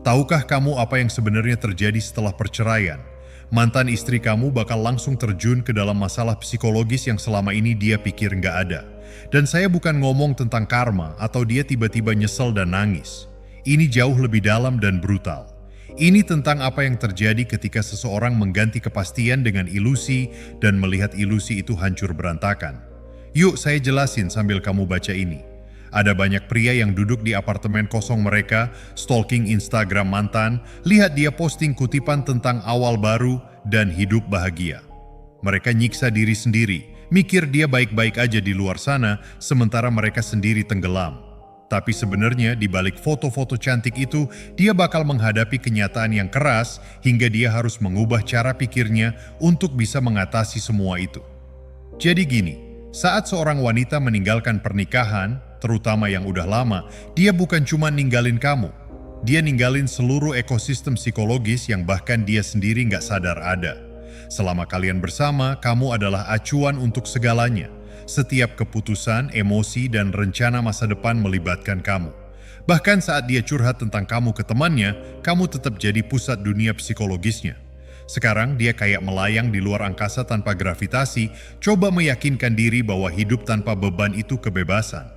Tahukah kamu apa yang sebenarnya terjadi setelah perceraian? Mantan istri kamu bakal langsung terjun ke dalam masalah psikologis yang selama ini dia pikir nggak ada. Dan saya bukan ngomong tentang karma atau dia tiba-tiba nyesel dan nangis. Ini jauh lebih dalam dan brutal. Ini tentang apa yang terjadi ketika seseorang mengganti kepastian dengan ilusi dan melihat ilusi itu hancur berantakan. Yuk saya jelasin sambil kamu baca ini. Ada banyak pria yang duduk di apartemen kosong mereka, stalking Instagram mantan, lihat dia posting kutipan tentang awal baru dan hidup bahagia. Mereka nyiksa diri sendiri, mikir dia baik-baik aja di luar sana, sementara mereka sendiri tenggelam. Tapi sebenarnya di balik foto-foto cantik itu, dia bakal menghadapi kenyataan yang keras hingga dia harus mengubah cara pikirnya untuk bisa mengatasi semua itu. Jadi gini, saat seorang wanita meninggalkan pernikahan, terutama yang udah lama, dia bukan cuma ninggalin kamu. Dia ninggalin seluruh ekosistem psikologis yang bahkan dia sendiri nggak sadar ada. Selama kalian bersama, kamu adalah acuan untuk segalanya. Setiap keputusan, emosi, dan rencana masa depan melibatkan kamu. Bahkan saat dia curhat tentang kamu ke temannya, kamu tetap jadi pusat dunia psikologisnya. Sekarang dia kayak melayang di luar angkasa tanpa gravitasi, coba meyakinkan diri bahwa hidup tanpa beban itu kebebasan.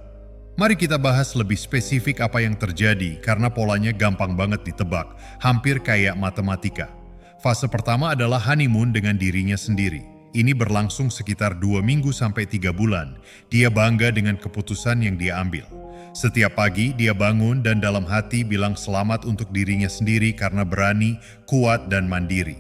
Mari kita bahas lebih spesifik apa yang terjadi karena polanya gampang banget ditebak, hampir kayak matematika. Fase pertama adalah honeymoon dengan dirinya sendiri. Ini berlangsung sekitar 2 minggu sampai 3 bulan. Dia bangga dengan keputusan yang dia ambil. Setiap pagi dia bangun dan dalam hati bilang selamat untuk dirinya sendiri karena berani, kuat, dan mandiri.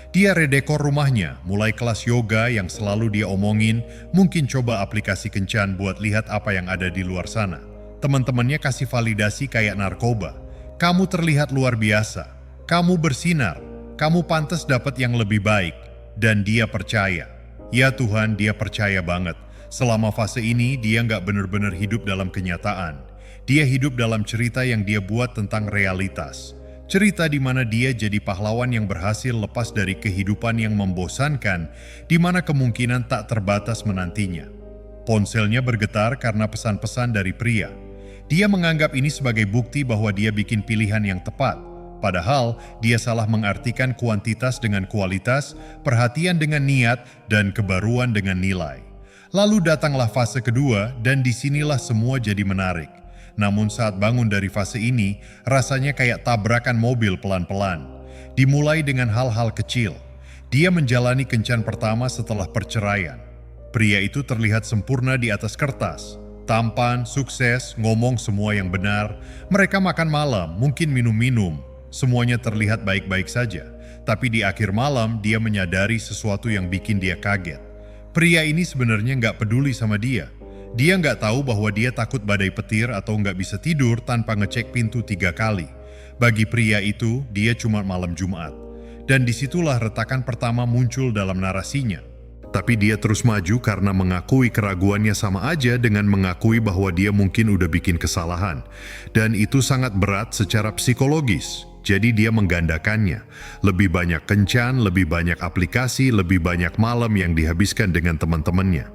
Dia redekor rumahnya, mulai kelas yoga yang selalu dia omongin, mungkin coba aplikasi kencan buat lihat apa yang ada di luar sana. Teman-temannya kasih validasi kayak narkoba. Kamu terlihat luar biasa, kamu bersinar, kamu pantas dapat yang lebih baik. Dan dia percaya. Ya Tuhan, dia percaya banget. Selama fase ini, dia nggak benar-benar hidup dalam kenyataan. Dia hidup dalam cerita yang dia buat tentang realitas. Cerita di mana dia jadi pahlawan yang berhasil lepas dari kehidupan yang membosankan, di mana kemungkinan tak terbatas menantinya. Ponselnya bergetar karena pesan-pesan dari pria. Dia menganggap ini sebagai bukti bahwa dia bikin pilihan yang tepat. Padahal, dia salah mengartikan kuantitas dengan kualitas, perhatian dengan niat, dan kebaruan dengan nilai. Lalu datanglah fase kedua, dan disinilah semua jadi menarik. Namun saat bangun dari fase ini, rasanya kayak tabrakan mobil pelan-pelan. Dimulai dengan hal-hal kecil. Dia menjalani kencan pertama setelah perceraian. Pria itu terlihat sempurna di atas kertas. Tampan, sukses, ngomong semua yang benar. Mereka makan malam, mungkin minum-minum. Semuanya terlihat baik-baik saja. Tapi di akhir malam, dia menyadari sesuatu yang bikin dia kaget. Pria ini sebenarnya nggak peduli sama dia. Dia nggak tahu bahwa dia takut badai petir atau nggak bisa tidur tanpa ngecek pintu 3 kali. Bagi pria itu, dia cuma malam Jumat. Dan disitulah retakan pertama muncul dalam narasinya. Tapi dia terus maju karena mengakui keraguannya sama aja dengan mengakui bahwa dia mungkin udah bikin kesalahan. Dan itu sangat berat secara psikologis. Jadi dia menggandakannya. Lebih banyak kencan, lebih banyak aplikasi, lebih banyak malam yang dihabiskan dengan teman-temannya.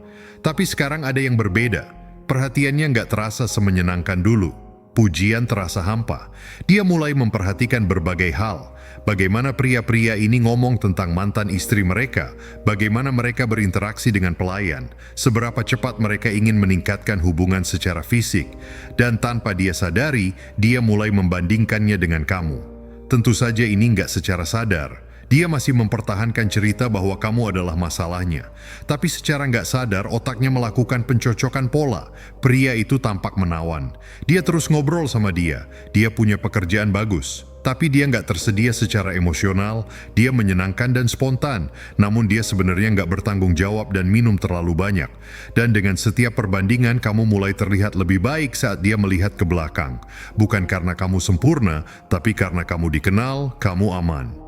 Tapi sekarang ada yang berbeda. Perhatiannya nggak terasa semenyenangkan dulu. Pujian terasa hampa. Dia mulai memperhatikan berbagai hal. Bagaimana pria-pria ini ngomong tentang mantan istri mereka. Bagaimana mereka berinteraksi dengan pelayan. Seberapa cepat mereka ingin meningkatkan hubungan secara fisik. Dan tanpa dia sadari, dia mulai membandingkannya dengan kamu. Tentu saja ini nggak secara sadar. Dia masih mempertahankan cerita bahwa kamu adalah masalahnya. Tapi secara nggak sadar, otaknya melakukan pencocokan pola. Pria itu tampak menawan. Dia terus ngobrol sama dia. Dia punya pekerjaan bagus. Tapi dia nggak tersedia secara emosional. Dia menyenangkan dan spontan. Namun dia sebenarnya nggak bertanggung jawab dan minum terlalu banyak. Dan dengan setiap perbandingan, kamu mulai terlihat lebih baik saat dia melihat ke belakang. Bukan karena kamu sempurna, tapi karena kamu dikenal, kamu aman.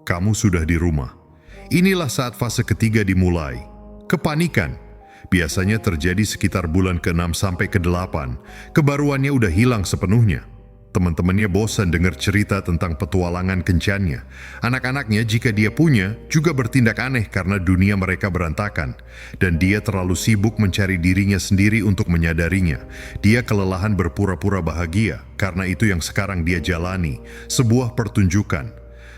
Kamu sudah di rumah. Inilah saat fase ketiga dimulai. Kepanikan. Biasanya terjadi sekitar bulan ke-6 sampai ke-8. Kebaruannya udah hilang sepenuhnya. Teman-temannya bosan dengar cerita tentang petualangan kencannya. Anak-anaknya jika dia punya juga bertindak aneh karena dunia mereka berantakan. Dan dia terlalu sibuk mencari dirinya sendiri untuk menyadarinya. Dia kelelahan berpura-pura bahagia karena itu yang sekarang dia jalani, sebuah pertunjukan.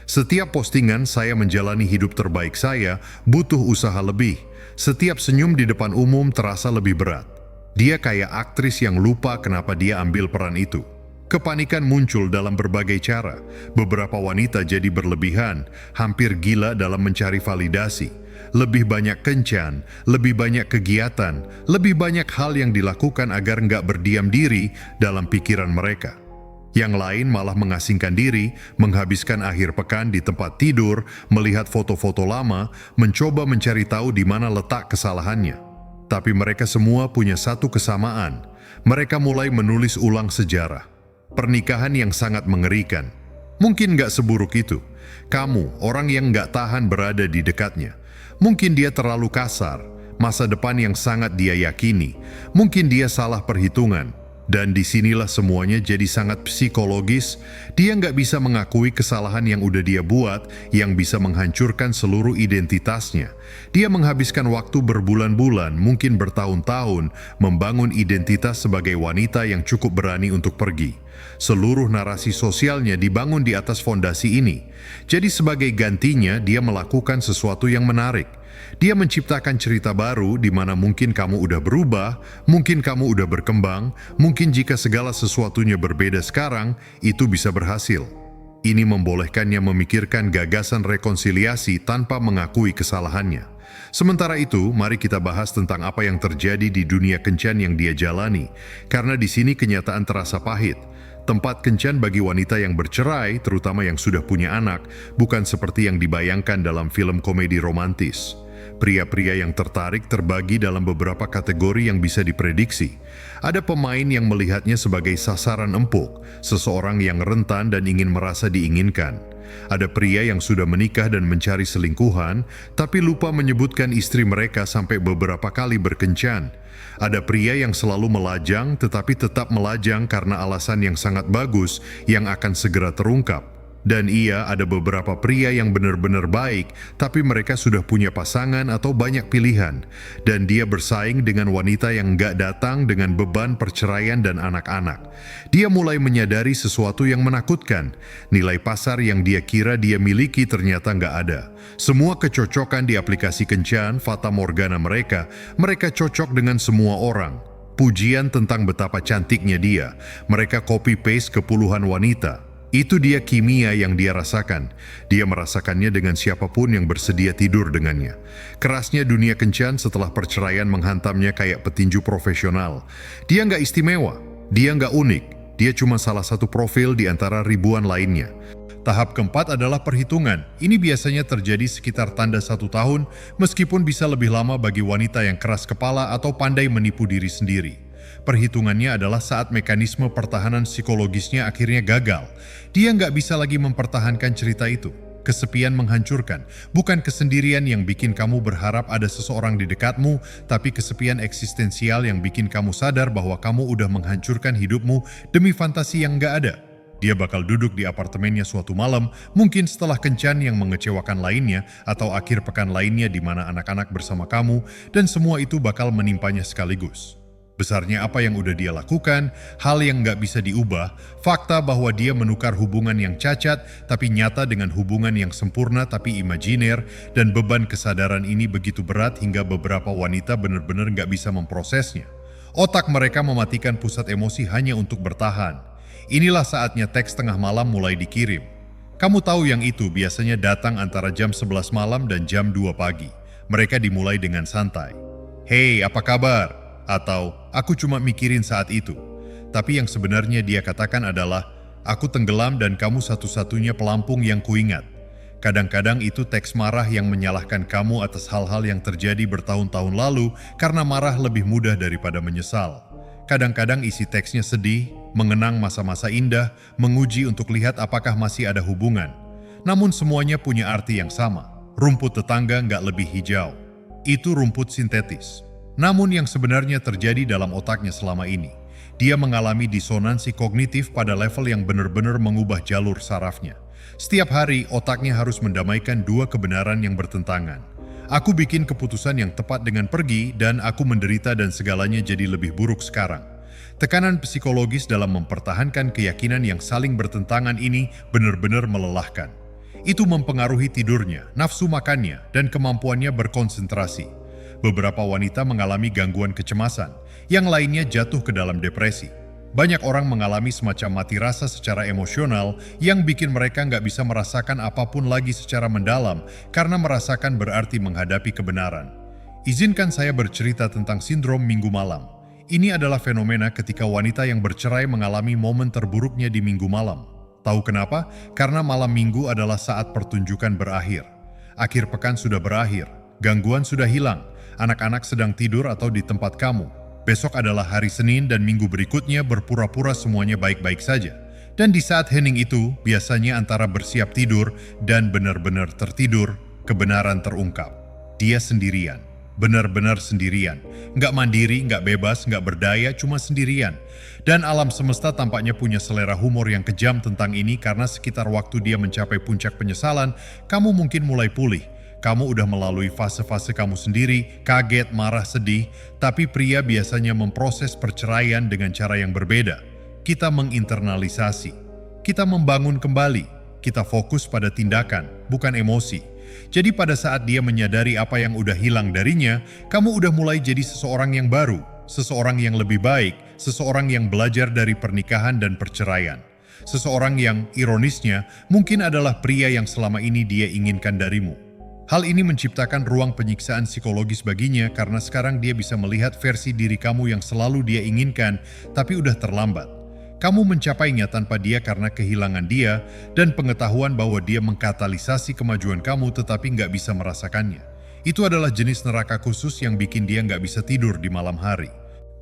Setiap postingan saya menjalani hidup terbaik saya butuh usaha lebih. Setiap senyum di depan umum terasa lebih berat. Dia kayak aktris yang lupa kenapa dia ambil peran itu. Kepanikan muncul dalam berbagai cara. Beberapa wanita jadi berlebihan, hampir gila dalam mencari validasi. Lebih banyak kencan, lebih banyak kegiatan, lebih banyak hal yang dilakukan agar nggak berdiam diri dalam pikiran mereka. Yang lain malah mengasingkan diri, menghabiskan akhir pekan di tempat tidur, melihat foto-foto lama, mencoba mencari tahu di mana letak kesalahannya. Tapi mereka semua punya satu kesamaan. Mereka mulai menulis ulang sejarah. Pernikahan yang sangat mengerikan. Mungkin gak seburuk itu. Kamu, orang yang gak tahan berada di dekatnya. Mungkin dia terlalu kasar. Masa depan yang sangat dia yakini. Mungkin dia salah perhitungan. Dan disinilah semuanya jadi sangat psikologis. Dia nggak bisa mengakui kesalahan yang udah dia buat, yang bisa menghancurkan seluruh identitasnya. Dia menghabiskan waktu berbulan-bulan, mungkin bertahun-tahun, membangun identitas sebagai wanita yang cukup berani untuk pergi. Seluruh narasi sosialnya dibangun di atas fondasi ini. Jadi sebagai gantinya, dia melakukan sesuatu yang menarik. Dia menciptakan cerita baru di mana mungkin kamu udah berubah, mungkin kamu udah berkembang, mungkin jika segala sesuatunya berbeda sekarang, itu bisa berhasil. Ini membolehkannya memikirkan gagasan rekonsiliasi tanpa mengakui kesalahannya. Sementara itu, mari kita bahas tentang apa yang terjadi di dunia kencan yang dia jalani, karena di sini kenyataan terasa pahit. Tempat kencan bagi wanita yang bercerai, terutama yang sudah punya anak, bukan seperti yang dibayangkan dalam film komedi romantis. Pria-pria yang tertarik terbagi dalam beberapa kategori yang bisa diprediksi. Ada pemain yang melihatnya sebagai sasaran empuk, seseorang yang rentan dan ingin merasa diinginkan. Ada pria yang sudah menikah dan mencari selingkuhan, tapi lupa menyebutkan istri mereka sampai beberapa kali berkencan. Ada pria yang selalu melajang, tetapi tetap melajang karena alasan yang sangat bagus yang akan segera terungkap. Dan ada beberapa pria yang benar-benar baik, tapi mereka sudah punya pasangan atau banyak pilihan. Dan dia bersaing dengan wanita yang nggak datang dengan beban perceraian dan anak-anak. Dia mulai menyadari sesuatu yang menakutkan. Nilai pasar yang dia kira dia miliki ternyata nggak ada. Semua kecocokan di aplikasi kencan, fata morgana mereka cocok dengan semua orang. Pujian tentang betapa cantiknya dia, mereka copy-paste ke puluhan wanita. Itu dia kimia yang dia rasakan. Dia merasakannya dengan siapapun yang bersedia tidur dengannya. Kerasnya dunia kencan setelah perceraian menghantamnya kayak petinju profesional. Dia nggak istimewa, dia nggak unik, dia cuma salah satu profil di antara ribuan lainnya. Tahap keempat adalah perhitungan. Ini biasanya terjadi sekitar tanda 1 tahun, meskipun bisa lebih lama bagi wanita yang keras kepala atau pandai menipu diri sendiri. Perhitungannya adalah saat mekanisme pertahanan psikologisnya akhirnya gagal. Dia nggak bisa lagi mempertahankan cerita itu. Kesepian menghancurkan, bukan kesendirian yang bikin kamu berharap ada seseorang di dekatmu, tapi kesepian eksistensial yang bikin kamu sadar bahwa kamu udah menghancurkan hidupmu demi fantasi yang nggak ada. Dia bakal duduk di apartemennya suatu malam, mungkin setelah kencan yang mengecewakan lainnya, atau akhir pekan lainnya di mana anak-anak bersama kamu, dan semua itu bakal menimpanya sekaligus. Besarnya apa yang udah dia lakukan, hal yang nggak bisa diubah, fakta bahwa dia menukar hubungan yang cacat tapi nyata dengan hubungan yang sempurna tapi imajiner, dan beban kesadaran ini begitu berat hingga beberapa wanita benar-benar nggak bisa memprosesnya. Otak mereka mematikan pusat emosi hanya untuk bertahan. Inilah saatnya teks tengah malam mulai dikirim. Kamu tahu yang itu biasanya datang antara jam 11 malam dan jam 2 pagi. Mereka dimulai dengan santai. "Hei, apa kabar?" Atau, "Aku cuma mikirin saat itu." Tapi yang sebenarnya dia katakan adalah, "Aku tenggelam dan kamu satu-satunya pelampung yang kuingat." Kadang-kadang itu teks marah yang menyalahkan kamu atas hal-hal yang terjadi bertahun-tahun lalu karena marah lebih mudah daripada menyesal. Kadang-kadang isi teksnya sedih, mengenang masa-masa indah, menguji untuk lihat apakah masih ada hubungan. Namun semuanya punya arti yang sama. Rumput tetangga nggak lebih hijau. Itu rumput sintetis. Namun yang sebenarnya terjadi dalam otaknya selama ini, Dia mengalami disonansi kognitif pada level yang benar-benar mengubah jalur sarafnya. Setiap hari, otaknya harus mendamaikan dua kebenaran yang bertentangan. Aku bikin keputusan yang tepat dengan pergi, dan aku menderita dan segalanya jadi lebih buruk sekarang. Tekanan psikologis dalam mempertahankan keyakinan yang saling bertentangan ini benar-benar melelahkan. Itu mempengaruhi tidurnya, nafsu makannya, dan kemampuannya berkonsentrasi. Beberapa wanita mengalami gangguan kecemasan, yang lainnya jatuh ke dalam depresi. Banyak orang mengalami semacam mati rasa secara emosional yang bikin mereka nggak bisa merasakan apapun lagi secara mendalam karena merasakan berarti menghadapi kebenaran. Izinkan saya bercerita tentang sindrom minggu malam. Ini adalah fenomena ketika wanita yang bercerai mengalami momen terburuknya di minggu malam. Tahu kenapa? Karena malam minggu adalah saat pertunjukan berakhir. Akhir pekan sudah berakhir, gangguan sudah hilang, anak-anak sedang tidur atau di tempat kamu. Besok adalah hari Senin dan minggu berikutnya berpura-pura semuanya baik-baik saja. Dan di saat hening itu, biasanya antara bersiap tidur dan benar-benar tertidur, kebenaran terungkap. Dia sendirian, benar-benar sendirian. Nggak mandiri, nggak bebas, nggak berdaya, cuma sendirian. Dan alam semesta tampaknya punya selera humor yang kejam tentang ini karena sekitar waktu dia mencapai puncak penyesalan, kamu mungkin mulai pulih. Kamu udah melalui fase-fase kamu sendiri, kaget, marah, sedih, tapi pria biasanya memproses perceraian dengan cara yang berbeda. Kita menginternalisasi, kita membangun kembali, kita fokus pada tindakan, bukan emosi. Jadi pada saat dia menyadari apa yang udah hilang darinya, kamu udah mulai jadi seseorang yang baru, seseorang yang lebih baik, seseorang yang belajar dari pernikahan dan perceraian. Seseorang yang, ironisnya, mungkin adalah pria yang selama ini dia inginkan darimu. Hal ini menciptakan ruang penyiksaan psikologis baginya karena sekarang dia bisa melihat versi diri kamu yang selalu dia inginkan, tapi udah terlambat. Kamu mencapainya tanpa dia karena kehilangan dia dan pengetahuan bahwa dia mengkatalisasi kemajuan kamu tetapi nggak bisa merasakannya. Itu adalah jenis neraka khusus yang bikin dia nggak bisa tidur di malam hari.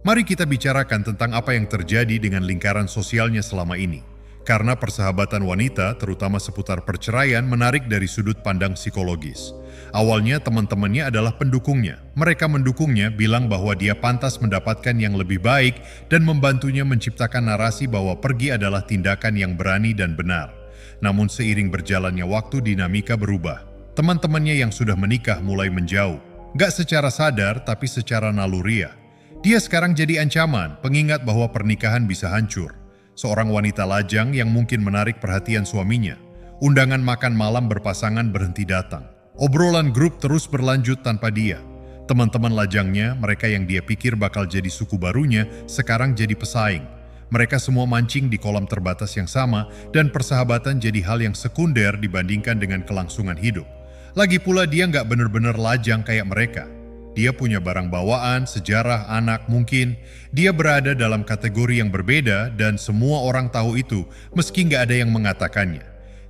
Mari kita bicarakan tentang apa yang terjadi dengan lingkaran sosialnya selama ini. Karena persahabatan wanita, terutama seputar perceraian, menarik dari sudut pandang psikologis. Awalnya teman-temannya adalah pendukungnya. Mereka mendukungnya, bilang bahwa dia pantas mendapatkan yang lebih baik dan membantunya menciptakan narasi bahwa pergi adalah tindakan yang berani dan benar. Namun seiring berjalannya waktu, dinamika berubah. Teman-temannya yang sudah menikah mulai menjauh. Gak secara sadar, tapi secara naluriah. Dia sekarang jadi ancaman, pengingat bahwa pernikahan bisa hancur. Seorang wanita lajang yang mungkin menarik perhatian suaminya. Undangan makan malam berpasangan berhenti datang. Obrolan grup terus berlanjut tanpa dia. Teman-teman lajangnya, mereka yang dia pikir bakal jadi suku barunya, sekarang jadi pesaing. Mereka semua mancing di kolam terbatas yang sama, dan persahabatan jadi hal yang sekunder dibandingkan dengan kelangsungan hidup. Lagi pula dia nggak bener-bener lajang kayak mereka. Dia punya barang bawaan, sejarah, anak mungkin. Dia berada dalam kategori yang berbeda dan semua orang tahu itu meski nggak ada yang mengatakannya.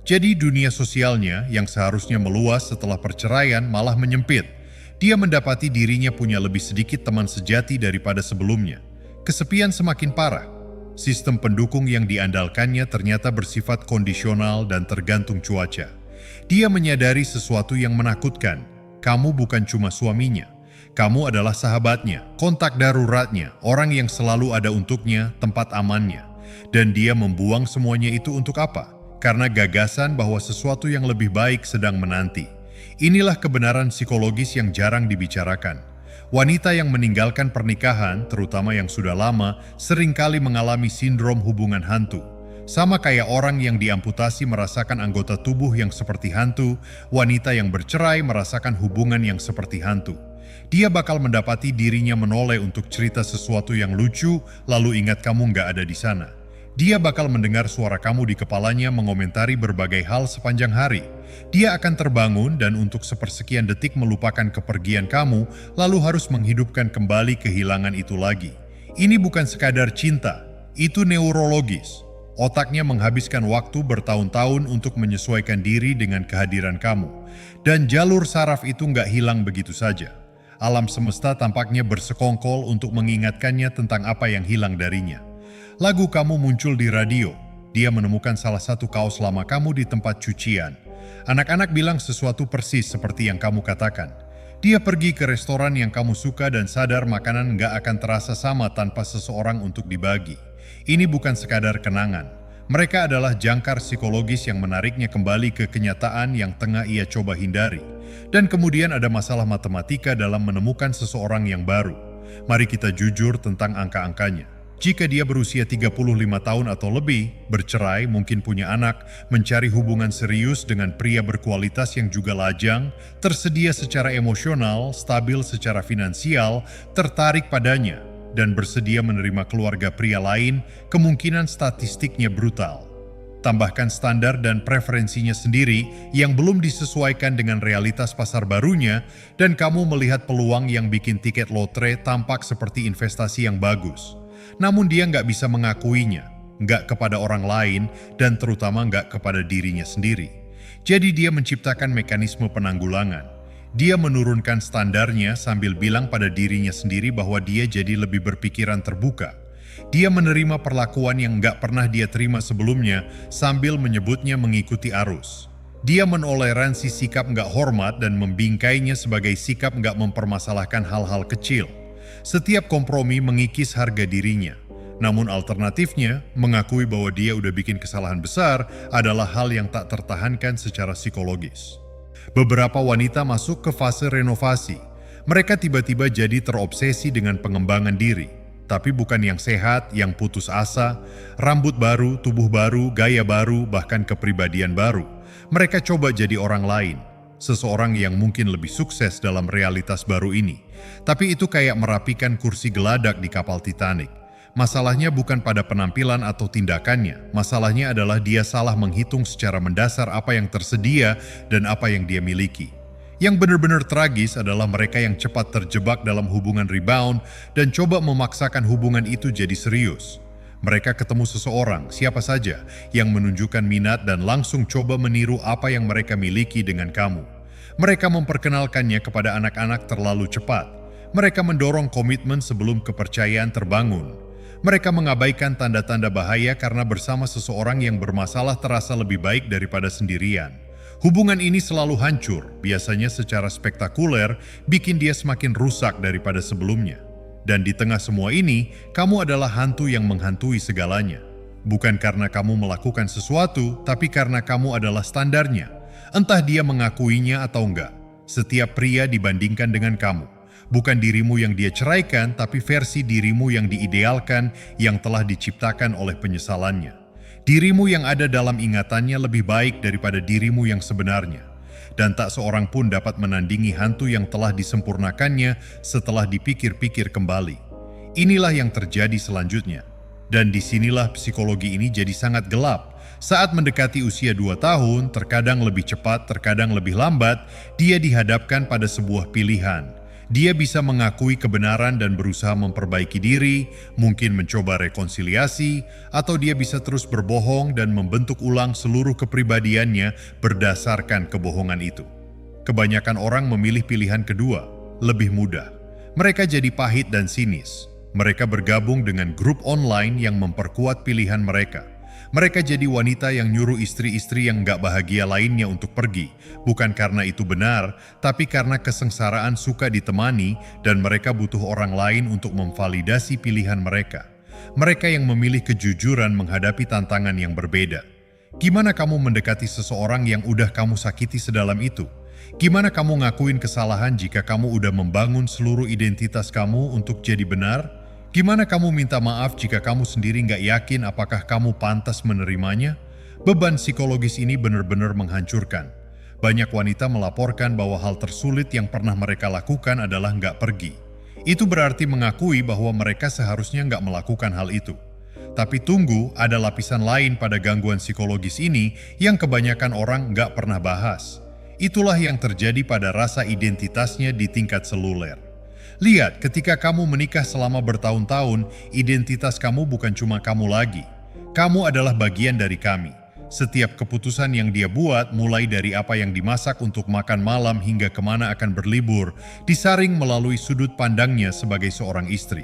Jadi dunia sosialnya yang seharusnya meluas setelah perceraian malah menyempit. Dia mendapati dirinya punya lebih sedikit teman sejati daripada sebelumnya. Kesepian semakin parah. Sistem pendukung yang diandalkannya ternyata bersifat kondisional dan tergantung cuaca. Dia menyadari sesuatu yang menakutkan. Kamu bukan cuma suaminya. Kamu adalah sahabatnya, kontak daruratnya, orang yang selalu ada untuknya, tempat amannya. Dan dia membuang semuanya itu untuk apa? Karena gagasan bahwa sesuatu yang lebih baik sedang menanti. Inilah kebenaran psikologis yang jarang dibicarakan. Wanita yang meninggalkan pernikahan, terutama yang sudah lama, seringkali mengalami sindrom hubungan hantu. Sama kayak orang yang diamputasi merasakan anggota tubuh yang seperti hantu, wanita yang bercerai merasakan hubungan yang seperti hantu. Dia bakal mendapati dirinya menoleh untuk cerita sesuatu yang lucu, lalu ingat kamu nggak ada di sana. Dia bakal mendengar suara kamu di kepalanya mengomentari berbagai hal sepanjang hari. Dia akan terbangun dan untuk sepersekian detik melupakan kepergian kamu, lalu harus menghidupkan kembali kehilangan itu lagi. Ini bukan sekadar cinta, itu neurologis. Otaknya menghabiskan waktu bertahun-tahun untuk menyesuaikan diri dengan kehadiran kamu. Dan jalur saraf itu nggak hilang begitu saja. Alam semesta tampaknya bersekongkol untuk mengingatkannya tentang apa yang hilang darinya. Lagu kamu muncul di radio. Dia menemukan salah satu kaos lama kamu di tempat cucian. Anak-anak bilang sesuatu persis seperti yang kamu katakan. Dia pergi ke restoran yang kamu suka dan sadar makanan nggak akan terasa sama tanpa seseorang untuk dibagi. Ini bukan sekadar kenangan. Mereka adalah jangkar psikologis yang menariknya kembali ke kenyataan yang tengah ia coba hindari. Dan kemudian ada masalah matematika dalam menemukan seseorang yang baru. Mari kita jujur tentang angka-angkanya. Jika dia berusia 35 tahun atau lebih, bercerai, mungkin punya anak, mencari hubungan serius dengan pria berkualitas yang juga lajang, tersedia secara emosional, stabil secara finansial, tertarik padanya, dan bersedia menerima keluarga pria lain, kemungkinan statistiknya brutal. Tambahkan standar dan preferensinya sendiri yang belum disesuaikan dengan realitas pasar barunya, dan kamu melihat peluang yang bikin tiket lotre tampak seperti investasi yang bagus. Namun dia nggak bisa mengakuinya, nggak kepada orang lain, dan terutama nggak kepada dirinya sendiri. Jadi dia menciptakan mekanisme penanggulangan. Dia menurunkan standarnya sambil bilang pada dirinya sendiri bahwa dia jadi lebih berpikiran terbuka. Dia menerima perlakuan yang nggak pernah dia terima sebelumnya sambil menyebutnya mengikuti arus. Dia menoleransi sikap nggak hormat dan membingkainya sebagai sikap nggak mempermasalahkan hal-hal kecil. Setiap kompromi mengikis harga dirinya. Namun alternatifnya, mengakui bahwa dia udah bikin kesalahan besar adalah hal yang tak tertahankan secara psikologis. Beberapa wanita masuk ke fase renovasi. Mereka tiba-tiba jadi terobsesi dengan pengembangan diri. Tapi bukan yang sehat, yang putus asa, rambut baru, tubuh baru, gaya baru, bahkan kepribadian baru. Mereka coba jadi orang lain. Seseorang yang mungkin lebih sukses dalam realitas baru ini. Tapi itu kayak merapikan kursi geladak di kapal Titanic. Masalahnya bukan pada penampilan atau tindakannya. Masalahnya adalah dia salah menghitung secara mendasar apa yang tersedia dan apa yang dia miliki. Yang benar-benar tragis adalah mereka yang cepat terjebak dalam hubungan rebound dan coba memaksakan hubungan itu jadi serius. Mereka ketemu seseorang, siapa saja, yang menunjukkan minat dan langsung coba meniru apa yang mereka miliki dengan kamu. Mereka memperkenalkannya kepada anak-anak terlalu cepat. Mereka mendorong komitmen sebelum kepercayaan terbangun. Mereka mengabaikan tanda-tanda bahaya karena bersama seseorang yang bermasalah terasa lebih baik daripada sendirian. Hubungan ini selalu hancur, biasanya secara spektakuler, bikin dia semakin rusak daripada sebelumnya. Dan di tengah semua ini, kamu adalah hantu yang menghantui segalanya. Bukan karena kamu melakukan sesuatu, tapi karena kamu adalah standarnya. Entah dia mengakuinya atau enggak, setiap pria dibandingkan dengan kamu. Bukan dirimu yang dia ceraikan, tapi versi dirimu yang diidealkan yang telah diciptakan oleh penyesalannya. Dirimu yang ada dalam ingatannya lebih baik daripada dirimu yang sebenarnya. Dan tak seorang pun dapat menandingi hantu yang telah disempurnakannya setelah dipikir-pikir kembali. Inilah yang terjadi selanjutnya. Dan disinilah psikologi ini jadi sangat gelap. Saat mendekati usia 2 tahun, terkadang lebih cepat, terkadang lebih lambat, dia dihadapkan pada sebuah pilihan. Dia bisa mengakui kebenaran dan berusaha memperbaiki diri, mungkin mencoba rekonsiliasi, atau dia bisa terus berbohong dan membentuk ulang seluruh kepribadiannya berdasarkan kebohongan itu. Kebanyakan orang memilih pilihan kedua, lebih mudah. Mereka jadi pahit dan sinis. Mereka bergabung dengan grup online yang memperkuat pilihan mereka. Mereka jadi wanita yang nyuruh istri-istri yang gak bahagia lainnya untuk pergi, bukan karena itu benar, tapi karena kesengsaraan suka ditemani dan mereka butuh orang lain untuk memvalidasi pilihan mereka. Mereka yang memilih kejujuran menghadapi tantangan yang berbeda. Gimana kamu mendekati seseorang yang udah kamu sakiti sedalam itu? Gimana kamu ngakuin kesalahan jika kamu udah membangun seluruh identitas kamu untuk jadi benar? Gimana kamu minta maaf jika kamu sendiri nggak yakin apakah kamu pantas menerimanya? Beban psikologis ini benar-benar menghancurkan. Banyak wanita melaporkan bahwa hal tersulit yang pernah mereka lakukan adalah nggak pergi. Itu berarti mengakui bahwa mereka seharusnya nggak melakukan hal itu. Tapi tunggu, ada lapisan lain pada gangguan psikologis ini yang kebanyakan orang nggak pernah bahas. Itulah yang terjadi pada rasa identitasnya di tingkat seluler. Lihat, ketika kamu menikah selama bertahun-tahun, identitas kamu bukan cuma kamu lagi. Kamu adalah bagian dari kami. Setiap keputusan yang dia buat, mulai dari apa yang dimasak untuk makan malam hingga kemana akan berlibur, disaring melalui sudut pandangnya sebagai seorang istri.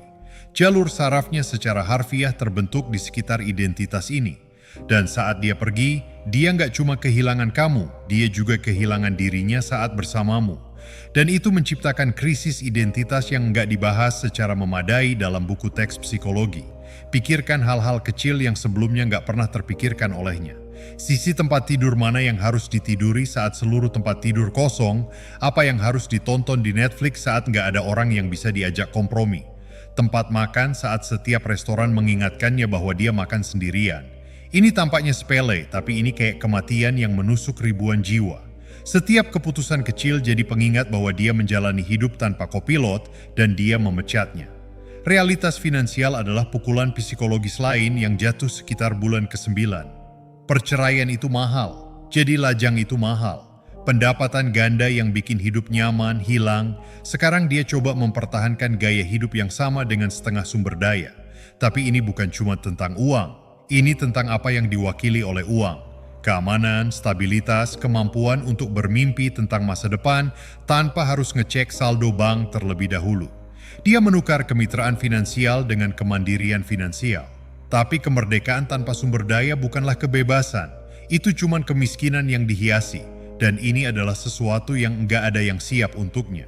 Jalur sarafnya secara harfiah terbentuk di sekitar identitas ini. Dan saat dia pergi, dia nggak cuma kehilangan kamu, dia juga kehilangan dirinya saat bersamamu. Dan itu menciptakan krisis identitas yang nggak dibahas secara memadai dalam buku teks psikologi. Pikirkan hal-hal kecil yang sebelumnya nggak pernah terpikirkan olehnya. Sisi tempat tidur mana yang harus ditiduri saat seluruh tempat tidur kosong, apa yang harus ditonton di Netflix saat nggak ada orang yang bisa diajak kompromi. Tempat makan saat setiap restoran mengingatkannya bahwa dia makan sendirian. Ini tampaknya sepele, tapi ini kayak kematian yang menusuk ribuan jiwa. Setiap keputusan kecil jadi pengingat bahwa dia menjalani hidup tanpa kopilot dan dia memecatnya. Realitas finansial adalah pukulan psikologis lain yang jatuh sekitar bulan ke-9. Perceraian itu mahal, jadi lajang itu mahal. Pendapatan ganda yang bikin hidup nyaman, hilang. Sekarang dia coba mempertahankan gaya hidup yang sama dengan setengah sumber daya. Tapi ini bukan cuma tentang uang. Ini tentang apa yang diwakili oleh uang. Keamanan, stabilitas, kemampuan untuk bermimpi tentang masa depan tanpa harus ngecek saldo bank terlebih dahulu. Dia menukar kemitraan finansial dengan kemandirian finansial. Tapi kemerdekaan tanpa sumber daya bukanlah kebebasan. Itu cuma kemiskinan yang dihiasi. Dan ini adalah sesuatu yang enggak ada yang siap untuknya.